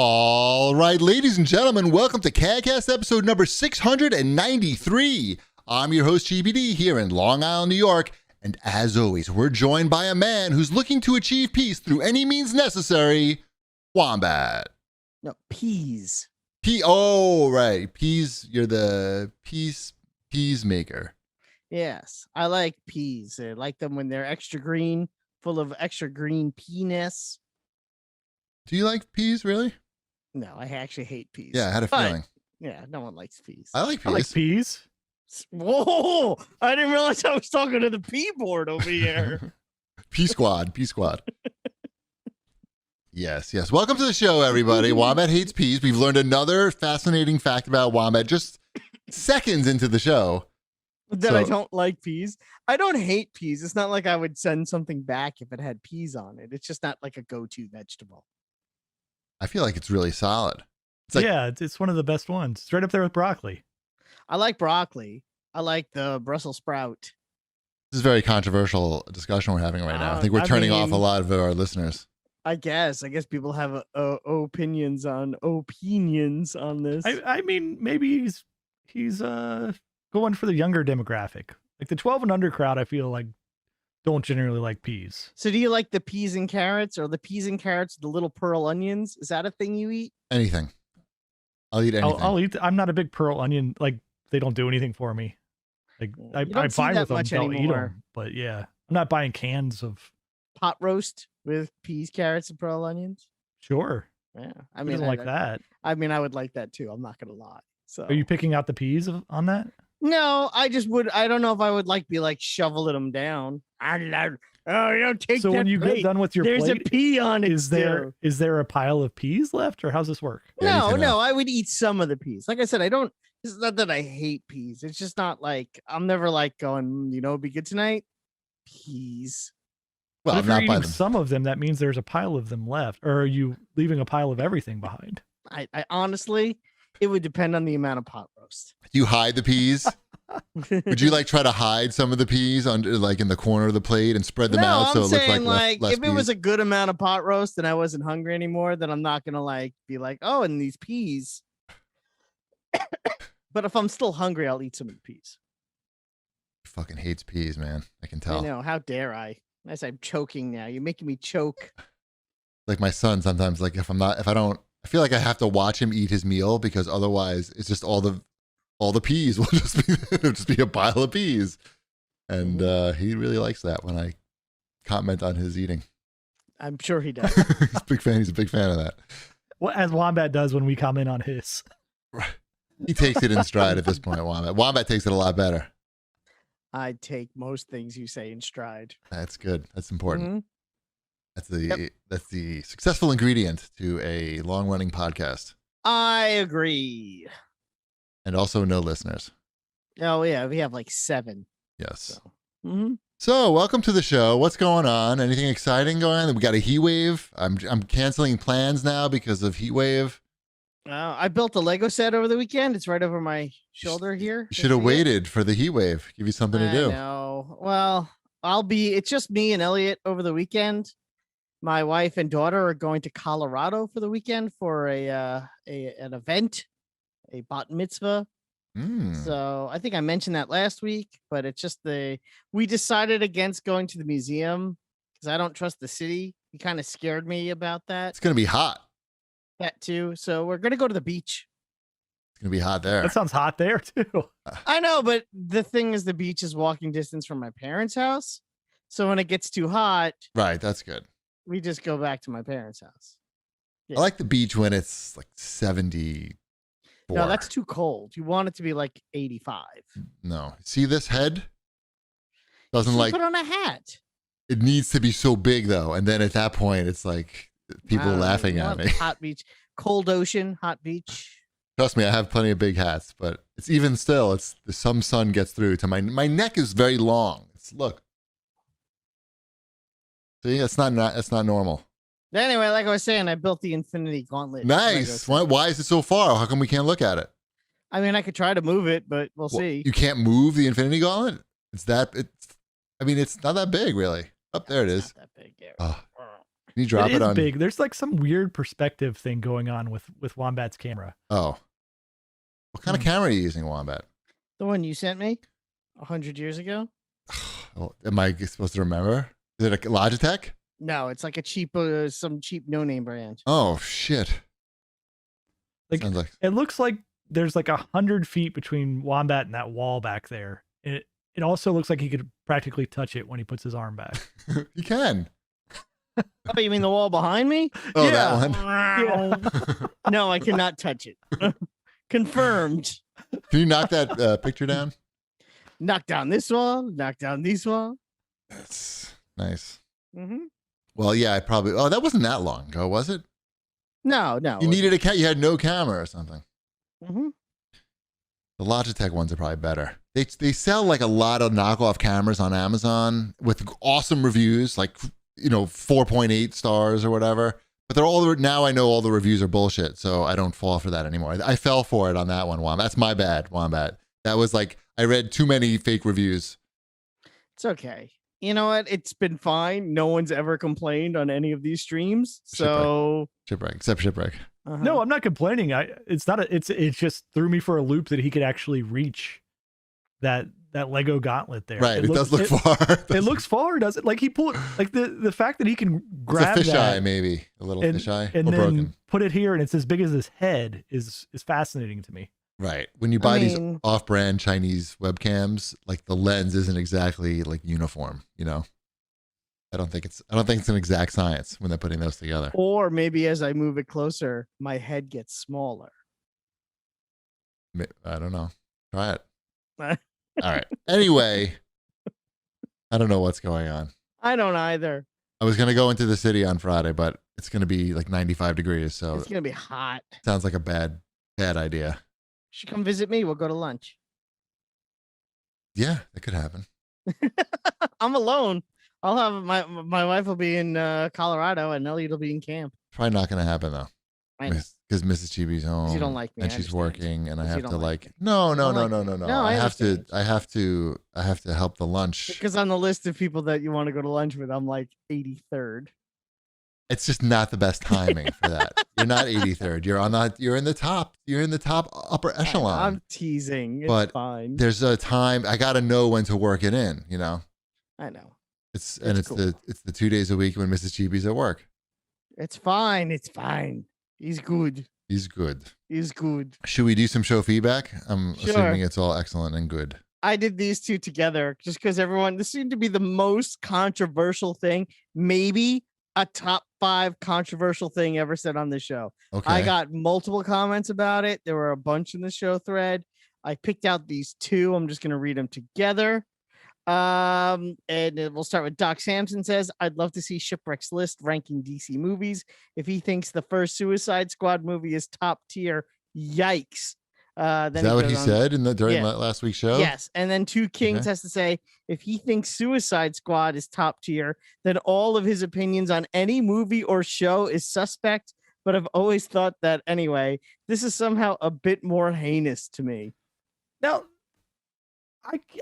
All right, ladies and gentlemen, welcome to CAGcast episode number 693. I'm your host, GBD, here in Long Island, New York. And as always, we're joined by a man who's looking to achieve peace through any means necessary, Wombat. No, peas. Oh, right. Peas, you're the peas maker. Yes, I like peas. I like them when they're extra green, full of extra green penis. Do you like peas, really? No, I actually hate peas. Yeah, I had a feeling. Yeah, no one likes peas. I like peas. I like peas. Whoa! I didn't realize I was talking to the pea board over here. Pea squad. Yes. Welcome to the show, everybody. Wombat hates peas. We've learned another fascinating fact about Wombat just seconds into the show. That I don't like peas. I don't hate peas. It's not like I would send something back if it had peas on it. It's just not like a go-to vegetable. I feel like it's really solid. It's like, yeah, it's one of the best ones. It's right up there with broccoli. I like broccoli. I like the Brussels sprout. this is a very controversial discussion we're having right now. I think we're turning off a lot of our listeners. I guess people have opinions on this. I mean, maybe he's going for the younger demographic. Like the 12 and under crowd, I feel like don't generally like peas. So do you like the peas and carrots, or the peas and carrots, the little pearl onions? Is that a thing you eat? Anything. I'll eat anything. I'll eat. I'm not a big pearl onion. Like they don't do anything for me. Like I'm fine with them. I'll eat them. But yeah, I'm not buying cans of pot roast with peas, carrots, and pearl onions. Sure. Yeah, I mean, like that. I mean, I would like that too. I'm not gonna lie. So, are you picking out the peas on that? No, I just would. I don't know if I would be shoveling them down. Oh, you don't take. So that when you plate. get done with your There's plate, a pea on it. Is there a pile of peas left, or how's this work? No, I would eat some of the peas. Like I said, I don't. It's not that I hate peas. It's just not like I'm never going. It'd be good tonight. Peas. Well, if you're eating some of them, that means there's a pile of them left. Or are you leaving a pile of everything behind? I honestly, it would depend on the amount of pot roast. Do you hide the peas? Would you try to hide some of the peas under in the corner of the plate and spread them out so it looks like less if it was a good amount of pot roast and I wasn't hungry anymore, then I'm not gonna be oh, and these peas. But if I'm still hungry, I'll eat some of the peas. He fucking hates peas, man. I can tell. I know. How dare I? As I'm choking now, you're making me choke. Like my son sometimes, I feel like I have to watch him eat his meal because otherwise it's just all the peas will just be a pile of peas. And he really likes that when I comment on his eating. I'm sure he does. He's a big fan of that. Well, as Wombat does when we comment on his. He takes it in stride at this point, Wombat. Wombat takes it a lot better. I take most things you say in stride. That's good. That's important. Mm-hmm. That's the successful ingredient to a long-running podcast. I agree. And also no listeners. Oh yeah, we have 7. Yes. So, So welcome to the show. What's going on? Anything exciting going on? We got a heat wave. I'm canceling plans now because of heat wave. I built a Lego set over the weekend. It's right over my shoulder here. You should have waited for the heat wave. Give you something to do. No. Well, it's just me and Elliot over the weekend. My wife and daughter are going to Colorado for the weekend for an event, a bat mitzvah. So I think I mentioned that last week, but it's just we decided against going to the museum because I don't trust the city. He kind of scared me about that. It's going to be hot. That too. So we're going to go to the beach. It's going to be hot there. That sounds hot there too. I know, but the thing is the beach is walking distance from my parents' house. So when it gets too hot. Right. That's good. We just go back to my parents' house. Yeah. I like the beach when it's 70. No, that's too cold. You want it to be 85. No. See this head? Doesn't put on a hat. It needs to be so big though. And then at that point it's people laughing at me. Hot beach, cold ocean, hot beach. Trust me, I have plenty of big hats, but it's even still, some sun gets through to my neck is very long. Look. See, it's not normal. Anyway, like I was saying, I built the Infinity Gauntlet. Nice. Why is it so far? How come we can't look at it? I mean, I could try to move it, but we'll see. You can't move the Infinity Gauntlet? It's not that big, really. Up there it is. Not that big. Yeah. Oh. Can you drop it is on? big. There's like some weird perspective thing going on with Wombat's camera. Oh. What kind of camera are you using, Wombat? The one you sent me 100 years ago? Oh, am I supposed to remember? Is it a Logitech? No, it's like a cheap, some cheap no-name brand. Oh, shit. Like, Sounds like it looks like there's like 100 feet between Wombat and that wall back there. It also looks like he could practically touch it when he puts his arm back. you can. Oh, you mean the wall behind me? Oh, Yeah. that one. Yeah. No, I cannot touch it. Confirmed. Can you knock that picture down? Knock down this wall, knock down this wall. That's nice. Mm-hmm. Well, yeah, I probably. Oh, that wasn't that long ago, was it? No. You needed a You had no camera or something. Mm-hmm. The Logitech ones are probably better. They sell like a lot of knockoff cameras on Amazon with awesome reviews, like 4.8 stars or whatever. But they're all now. I know all the reviews are bullshit, so I don't fall for that anymore. I fell for it on that one, Wombat. That's my bad, Wombat. That was like I read too many fake reviews. It's okay. You know what? It's been fine. No one's ever complained on any of these streams. So Shipwreck, except Shipwreck. No, I'm not complaining. It's just threw me for a loop that he could actually reach that Lego Gauntlet there. Right. It does look far. It looks far, does it? Like he pulled like the fact that he can grab it's a that fisheye, maybe a little fisheye, and or then broken. put it here, and it's as big as his head is fascinating to me. Right. When you buy these off-brand Chinese webcams, like the lens isn't exactly like uniform. I don't think it's an exact science when they're putting those together. Or maybe as I move it closer, my head gets smaller. I don't know. Try it. All right. Anyway, I don't know what's going on. I don't either. I was going to go into the city on Friday, but it's going to be like 95 degrees. So It's going to be hot. Sounds like a bad idea. You should come visit me. We'll go to lunch. Yeah, that could happen. I'm alone. I'll have my wife will be in Colorado and Elliot will be in camp. Probably not going to happen though. Because Mrs. Chibi's home. You don't like me, and she's working, and I have to like no. No, I have to help the lunch. Because on the list of people that you want to go to lunch with, I'm like 83rd. It's just not the best timing for that. You're not 83rd. You're in the top. You're in the top upper echelon. I'm teasing. It's fine. There's a time I got to know when to work it in. I know. It's cool. the 2 days a week when Mrs. Chibi's at work. It's fine. It's fine. He's good. He's good. He's good. Should we do some show feedback? I'm Sure. assuming it's all excellent and good. I did these two together just because this seemed to be the most controversial thing, maybe a top 5 controversial thing ever said on the show. Okay. I got multiple comments about it. There were a bunch in the show thread. I picked out these 2. I'm just going to read them together. And we'll start with Doc Sampson says, I'd love to see Shipwreck's list ranking DC movies. If he thinks the first Suicide Squad movie is top tier, yikes. Then is that what he said during last week's show? Yes. And then Two Kings has to say, if he thinks Suicide Squad is top tier, then all of his opinions on any movie or show is suspect. But I've always thought that anyway. This is somehow a bit more heinous to me. Now,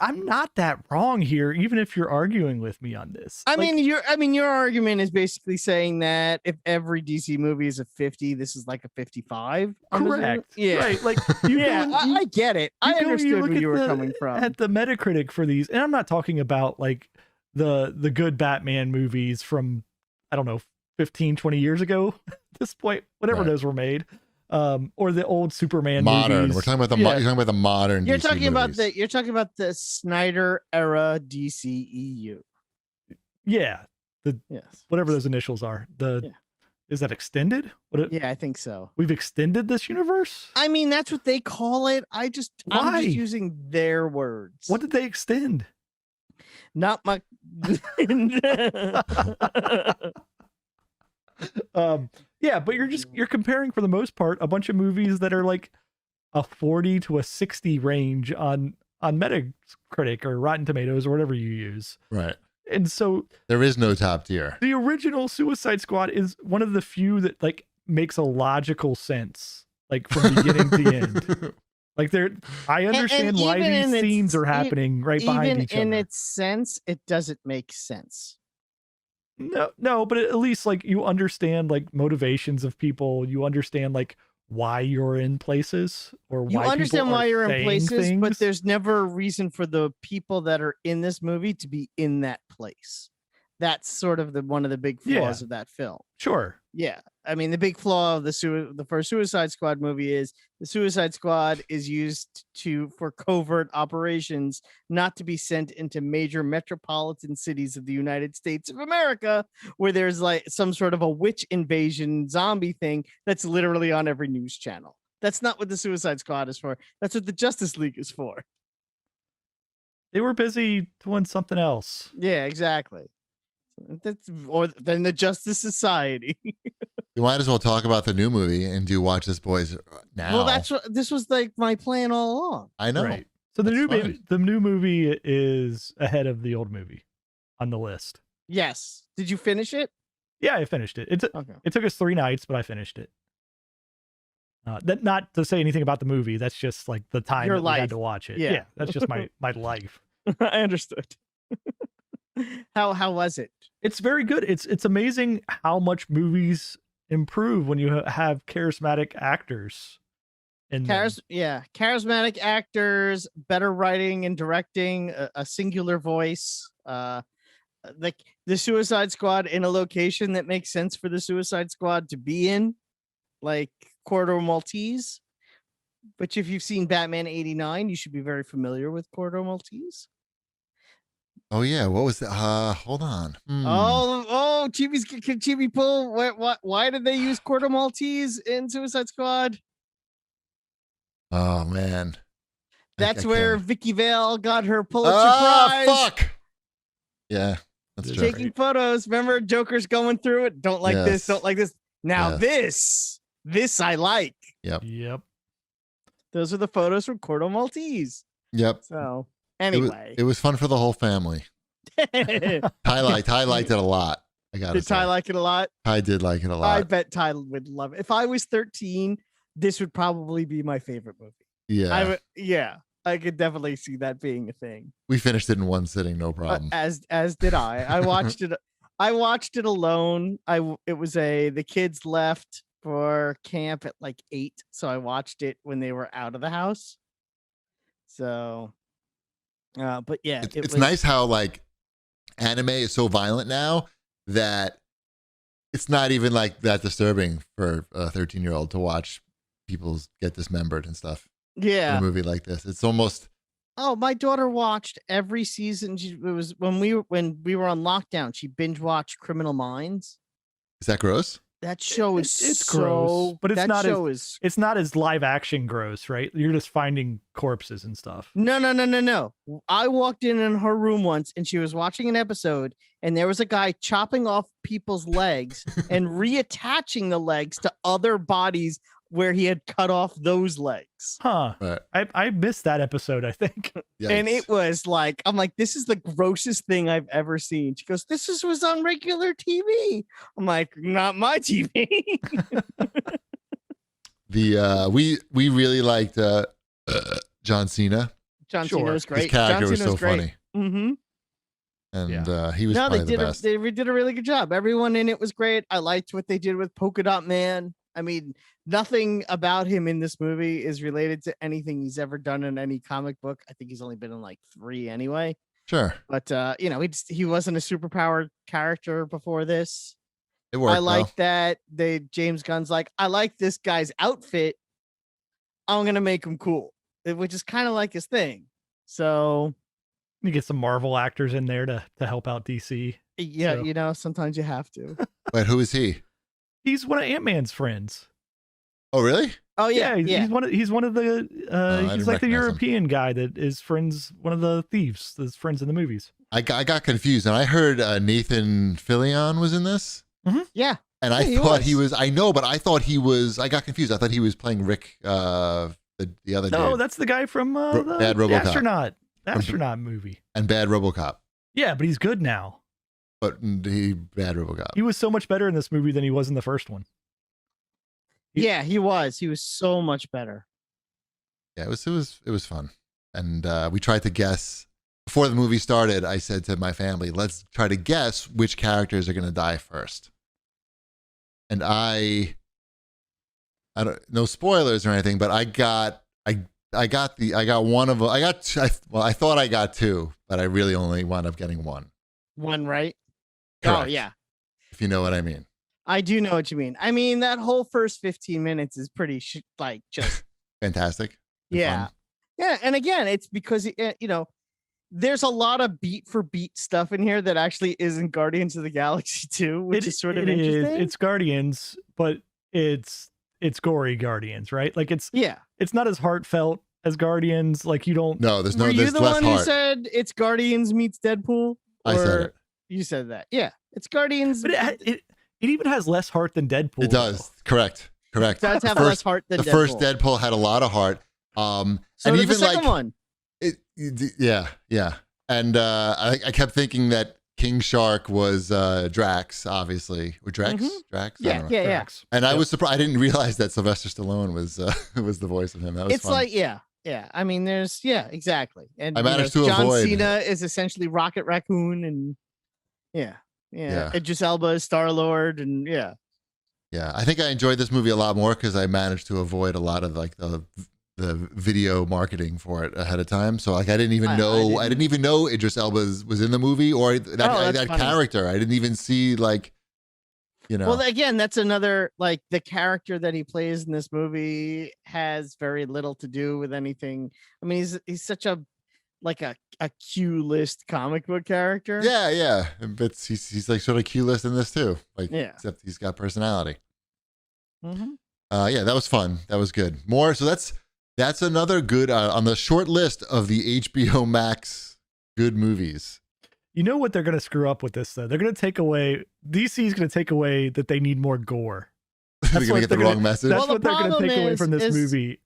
I'm not that wrong here, even if you're arguing with me on this. I mean, your argument is basically saying that if every DC movie is a 50, this is like a 55. Correct. Yeah. Right. Like, I get it. I understood where you were coming from. At the Metacritic for these, and I'm not talking about like the good Batman movies from, I don't know, 15, 20 years ago at this point, whenever those were made. Or the old Superman modern movies. We're talking about you're talking about the modern you're DC talking movies. you're talking about the Snyder era DCEU. Yeah. Yes. Whatever those initials are. Is that extended? Yeah, I think so. We've extended this universe? I mean, that's what they call it. I'm just using their words. What did they extend? Not my Yeah, but you're comparing for the most part a bunch of movies that are like a 40 to a 60 range on Metacritic or Rotten Tomatoes or whatever you use. Right. And so there is no top tier. The original Suicide Squad is one of the few that like makes a logical sense, like from beginning to end. Like I understand why these scenes are happening right behind each other. Even in its sense, it doesn't make sense. No, but at least like you understand like motivations of people. You understand like why you're in places or why You people understand why are you're in saying places, but things. there's never a reason for the people that are in this movie to be in that place. That's sort of one of the big flaws Yeah. of that film. Sure. Yeah, I mean the big flaw of the first Suicide Squad movie is the Suicide Squad is used for covert operations, not to be sent into major metropolitan cities of the United States of America, where there's like some sort of a witch invasion zombie thing that's literally on every news channel. That's not what the Suicide Squad is for. That's what the Justice League is for. They were busy doing something else. Yeah, exactly. Or than the Justice Society. You might as well talk about the new movie and do Watch This Boys now. Well, that's what this was like my plan all along. I know. Right. So the new movie is ahead of the old movie on the list. Yes. Did you finish it? Yeah, I finished it. Okay. It took us 3 nights, but I finished it. That not to say anything about the movie. That's just like the time Your that we life. had to watch it. Yeah. That's just my life. I understood. How was it? It's very good. It's amazing how much movies improve when you have charismatic actors. Charismatic actors, better writing and directing, a singular voice, like the Suicide Squad in a location that makes sense for the Suicide Squad to be in, like Corridor Maltese. Which, if you've seen Batman '89, you should be very familiar with Corridor Maltese. Oh yeah, what was that? Hold on. Oh, Chibi pull. Why did they use Corridor Maltese in Suicide Squad? Oh man, That's I where can't. Vicky Vale got her Pulitzer Prize. Fuck. Yeah, that's true. Taking photos. Remember, Joker's going through it. Don't like this. Don't like this. Now this I like. Yep. Those are the photos from Corridor Maltese. Yep. So anyway, it was fun for the whole family. Ty liked it a lot. I got. Did Ty like it a lot? Ty did like it a lot. I bet Ty would love it. If I was 13, this would probably be my favorite movie. Yeah. I could definitely see that being a thing. We finished it in one sitting, no problem. As did I. I watched it. I watched it alone. The kids left for camp at like 8, so I watched it when they were out of the house. So, but yeah, it's nice how like anime is so violent now that it's not even like that disturbing for a 13-year-old to watch people get dismembered and stuff. Yeah, in a movie like this, it's almost. Oh, my daughter watched every season. It was when we were on lockdown. She binge watched Criminal Minds. Is that gross? That show is it's gross, but it's not as live action gross, right? You're just finding corpses and stuff. No. I walked in her room once and she was watching an episode and there was a guy chopping off people's legs and reattaching the legs to other bodies where he had cut off those legs. Huh. Right. I missed that episode, I think. Yikes. And it was like, I'm like, this is the grossest thing I've ever seen. She goes, this was on regular TV. I'm like, not my TV. We really liked John Cena. John Cena was great. His character was so funny. Mm-hmm. And he was probably the best. They did a really good job. Everyone in it was great. I liked what they did with Polka Dot Man. I mean, nothing about him in this movie is related to anything he's ever done in any comic book. I think he's only been in like 3 anyway. Sure. But he wasn't a superpowered character before this. It worked. I like that James Gunn's like, I like this guy's outfit. I'm gonna make him cool, which is kind of like his thing. So you get some Marvel actors in there to help out DC. Yeah, so. Sometimes you have to. Wait, who is he? He's one of Ant-Man's friends. Oh, really? Oh yeah. He's one of the he's like the European guy that is one of the thieves that's friends in the movies. I got confused and I heard Nathan Fillion was in this. Mm-hmm. Yeah. And I thought he was. I know, but I thought he was. I got confused. I thought he was playing Rick, the other. No, dude. That's the guy from the Bad RoboCop. Astronaut movie. And Bad RoboCop. Yeah, but he's good now. But Bad RoboCop. He was so much better in this movie than he was in the first one. Yeah, he was. He was so much better. Yeah, it was fun, and we tried to guess before the movie started, I said to my family, let's try to guess which characters are going to die first. And I don't, no spoilers or anything, but I got one of them. I thought I got two, but I really only wound up getting one. One, right? Correct. Oh, yeah. If you know what I mean. I do know what you mean. I mean, that whole first 15 minutes is pretty just fantastic. Yeah. Fun. Yeah. And again, it's because, there's a lot of beat for beat stuff in here that actually isn't Guardians of the Galaxy 2, which is sort of interesting. It's Guardians, but it's gory Guardians, right? Like it's not as heartfelt as Guardians. Like you don't. No, there's Were you there's the less one heart. who said it's Guardians meets Deadpool? I said it. You said that. Yeah, it's Guardians. But it even has less heart than Deadpool. It does. Correct. It does have less heart than the first Deadpool had a lot of heart. So and did even the second one. Yeah. And I kept thinking that King Shark was Drax, obviously. Or Drax? Mm-hmm. Drax? Yeah. Drax. And I was surprised. I didn't realize that Sylvester Stallone was the voice of him. That was It's fun. like, yeah. I mean, there's, exactly. And I managed to John avoid. Cena is essentially Rocket Raccoon, and yeah. Idris Elba is Star-Lord, and yeah. I think I enjoyed this movie a lot more because I managed to avoid a lot of like the video marketing for it ahead of time. So like I didn't even know Idris Elba was in the movie or that character. I didn't even see like, Well, again, that's another, like, the character that he plays in this movie has very little to do with anything. I mean, he's such a Q list comic book character. Yeah. But he's like sort of Q-list in this too. Like, except he's got personality. Mm-hmm. That was fun. That was good. More. So that's another good on the short list of the HBO Max good movies. You know what they're going to screw up with this though? They're going to take away DC's going to take away that they need more gore. They're going to get the wrong message. That's what they're going to take away from this movie.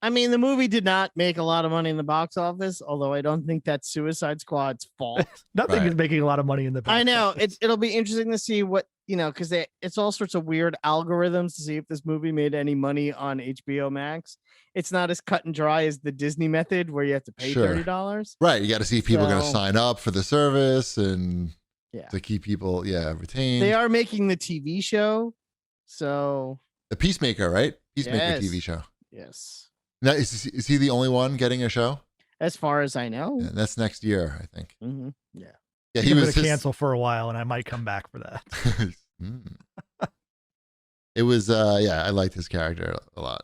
I mean, the movie did not make a lot of money in the box office, although I don't think that's Suicide Squad's fault. Nothing is making a lot of money in the box I know. office. It'll be interesting to see what, because it's all sorts of weird algorithms to see if this movie made any money on HBO Max. It's not as cut and dry as the Disney method where you have to pay $30. Right. You got to see if people are going to sign up for the service and to keep people, retained. They are making the TV show. So the Peacemaker, right? Peacemaker TV show. Yes. Now, is he the only one getting a show? As far as I know. Yeah, that's next year, I think. Mm-hmm. Yeah. Yeah, he was going to cancel for a while, and I might come back for that. It was, I liked his character a lot.